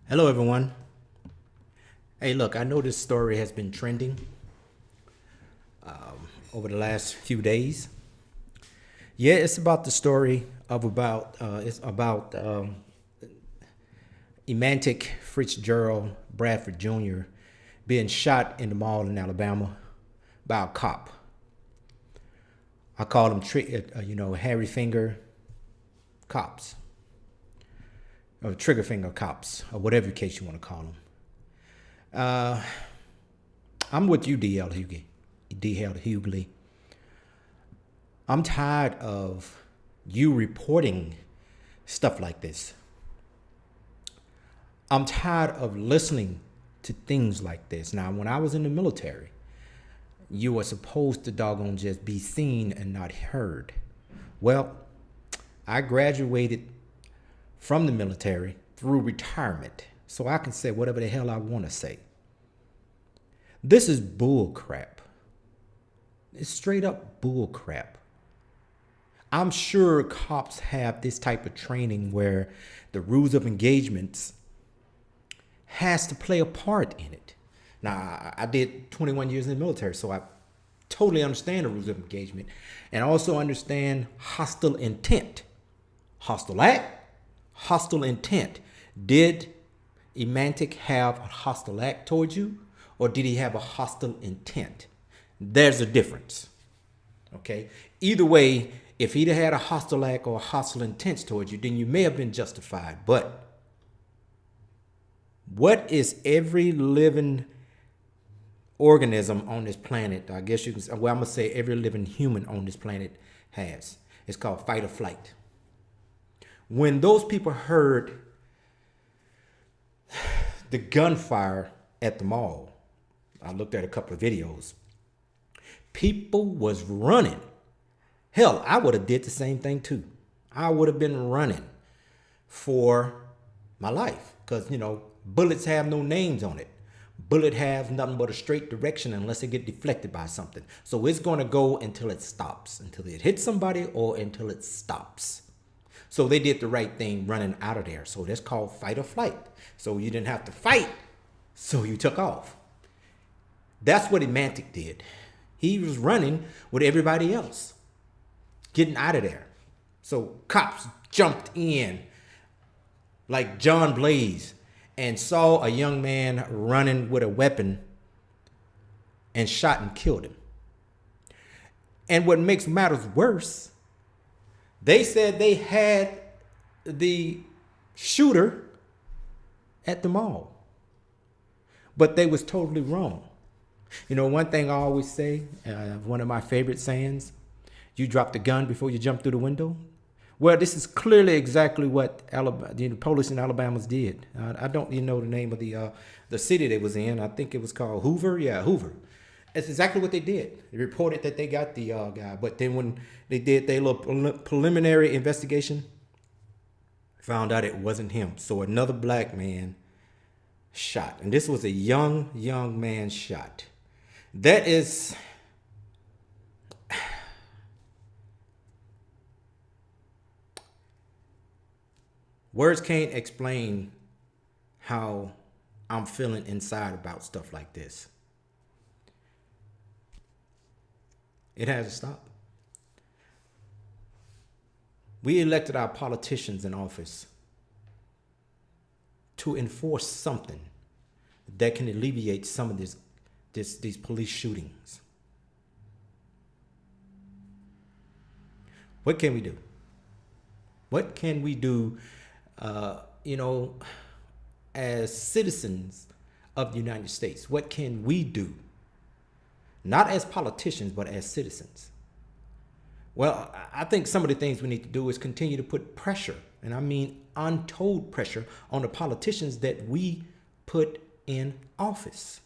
Hello, everyone. Hey, look, I know this story has been trending over the last few days. Yeah, it's about the story of it's about Emantic Fitzgerald Bradford Jr. being shot in the mall in Alabama by a cop. I call them, hairy finger cops or trigger finger cops or whatever case you want to call them. I'm with you, D.L. Hughley. I'm tired of you reporting stuff like this. I'm tired of listening to things like this. Now, when I was in the military, you were supposed to doggone just be seen and not heard. Well, I graduated from the military through retirement, so I can say whatever the hell I want to say. This is bull crap. It's straight up bull crap. I'm sure cops have this type of training where the rules of engagements has to play a part in it. Now, I did 21 years in the military, so I totally understand the rules of engagement and also understand hostile intent. Hostile act, hostile intent. Did Emantic have a hostile act towards you, or did he have a hostile intent? There's a difference. Okay? Either way, if he'd had a hostile act or a hostile intent towards you, then you may have been justified. But what is every living organism on this planet, I guess you can say, well, I'm going to say every living human on this planet has? It's called fight or flight. When those people heard the gunfire at the mall, I looked at a couple of videos, people was running. Hell, I would have did the same thing too. I would have been running for my life because, bullets have no names on it. Bullet has nothing but a straight direction unless it get deflected by something. So it's going to go until it stops, until it hits somebody or until it stops. So they did the right thing running out of there. So that's called fight or flight. So you didn't have to fight, so you took off. That's what Emantic did. He was running with everybody else, getting out of there. So cops jumped in like John Blaze and saw a young man running with a weapon and shot and killed him. And what makes matters worse, they said they had the shooter at the mall, but they was totally wrong. One thing I always say, one of my favorite sayings, you drop the gun before you jump through the window. Well, this is clearly exactly what the police in Alabama did. I don't even know the name of the city they was in. I think it was called Hoover. Yeah, Hoover. That's exactly what they did. They reported that they got the guy, but then when they did their little preliminary investigation, found out it wasn't him. So another black man shot, and this was a young man shot. That is, words can't explain how I'm feeling inside about stuff like this. It has to stop. We elected our politicians in office to enforce something that can alleviate some of these police shootings. What can we do? What can we do, as citizens of the United States? What can we do? Not as politicians, but as citizens. Well, I think some of the things we need to do is continue to put pressure, and I mean untold pressure, on the politicians that we put in office.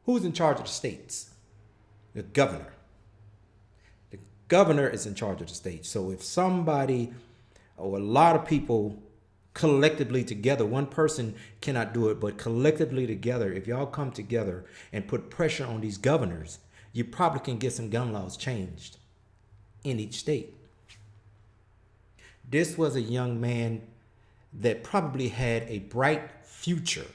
Who's in charge of the states? The governor. The governor is in charge of the state. So if somebody or a lot of people collectively together, one person cannot do it, but collectively together, if y'all come together and put pressure on these governors, you probably can get some gun laws changed in each state. This was a young man that probably had a bright future,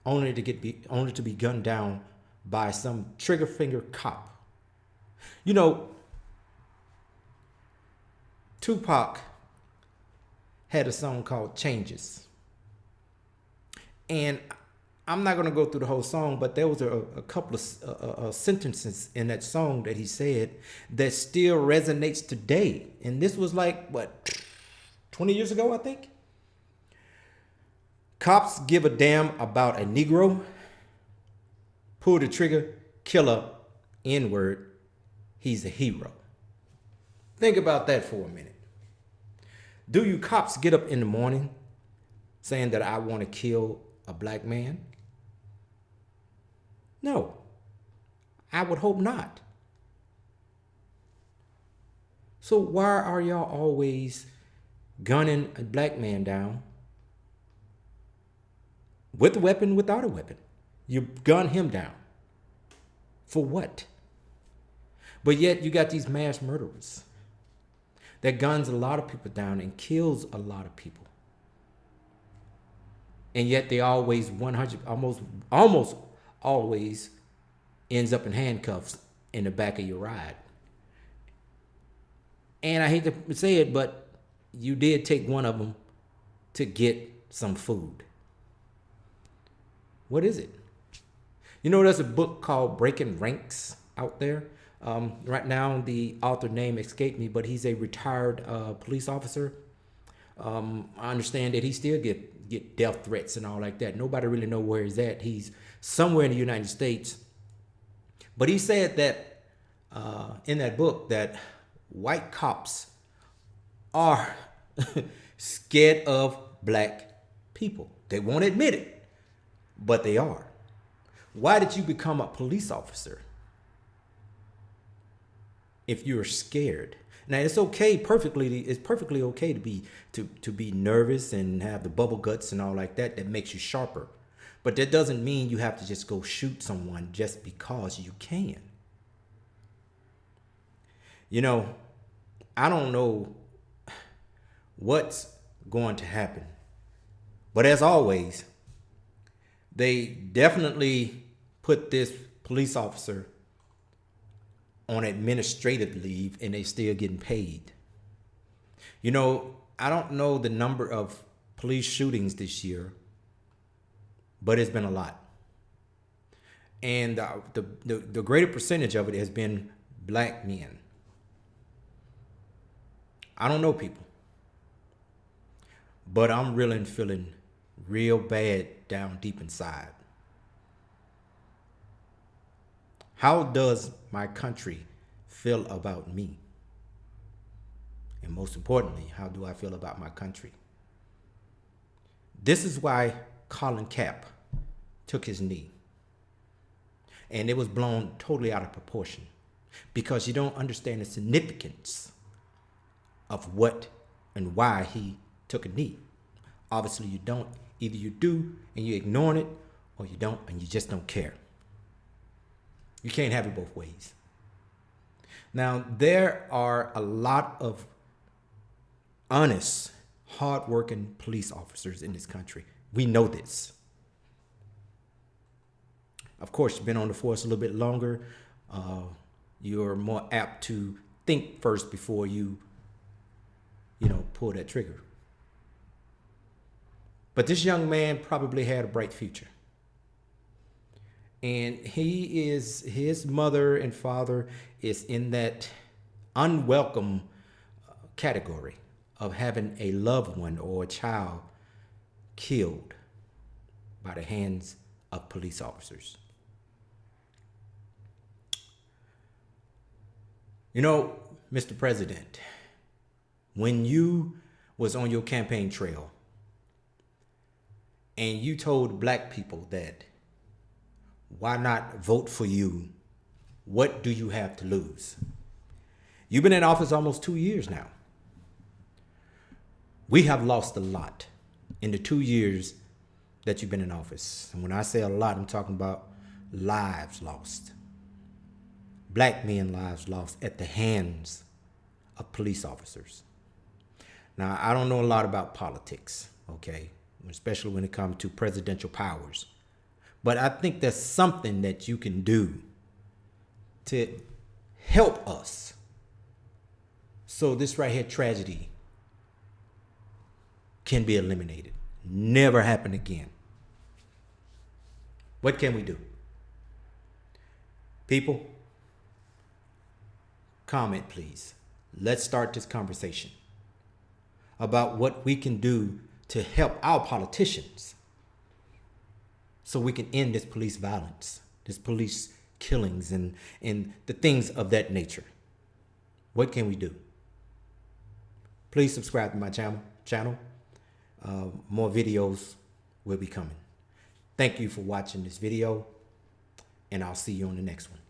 only to be gunned down by some trigger finger cop. You know, Tupac had a song called Changes. And I'm not going to go through the whole song, but there was a couple of sentences in that song that he said that still resonates today. And this was like, what, 20 years ago, I think? Cops give a damn about a Negro. Pull the trigger, killer, N-word. He's a hero. Think about that for a minute. Do you cops get up in the morning saying that I want to kill a black man? No, I would hope not. So why are y'all always gunning a black man down? With a weapon, without a weapon. You gun him down. For what? But yet you got these mass murderers that guns a lot of people down and kills a lot of people. And yet they always almost always ends up in handcuffs in the back of your ride. And I hate to say it, but you did take one of them to get some food. What is it? You know, there's a book called Breaking Ranks out there. Right now, the author name escaped me, but he's a retired police officer. I understand that he still get death threats and all like that. Nobody really know where he's at. He's somewhere in the United States. But he said that in that book that white cops are scared of black people. They won't admit it, but they are. Why did you become a police officer if you're scared? Now it's okay, it's perfectly okay to be nervous and have the bubble guts and all like that. That makes you sharper. But that doesn't mean you have to just go shoot someone just because you can. You know, I don't know what's going to happen. But as always, they definitely put this police officer on administrative leave and they still getting paid. You know, I don't know the number of police shootings this year, but it's been a lot. And the greater percentage of it has been black men. I don't know people, but I'm really feeling real bad down deep inside. How does my country feel about me? And most importantly, how do I feel about my country? This is why Colin Kaepernick took his knee. And it was blown totally out of proportion because you don't understand the significance of what and why he took a knee. Obviously you don't. Either you do and you're ignoring it, or you don't and you just don't care. You can't have it both ways. Now, there are a lot of honest, hardworking police officers in this country. We know this. Of course, you've been on the force a little bit longer. You're more apt to think first before you pull that trigger. But this young man probably had a bright future. And his mother and father is in that unwelcome category of having a loved one or a child killed by the hands of police officers. You know, Mr. President, when you was on your campaign trail and you told black people that why not vote for you, what do you have to lose? You've been in office almost 2 years now. We have lost a lot in the 2 years that you've been in office. And when I say a lot, I'm talking about lives lost. Black men lives lost at the hands of police officers. Now, I don't know a lot about politics, okay, especially when it comes to presidential powers. But I think there's something that you can do to help us so this right here tragedy can be eliminated. Never happen again. What can we do? People, comment please. Let's start this conversation about what we can do to help our politicians so we can end this police violence, this police killings, and the things of that nature. What can we do? Please subscribe to my channel. More videos will be coming. Thank you for watching this video, and I'll see you on the next one.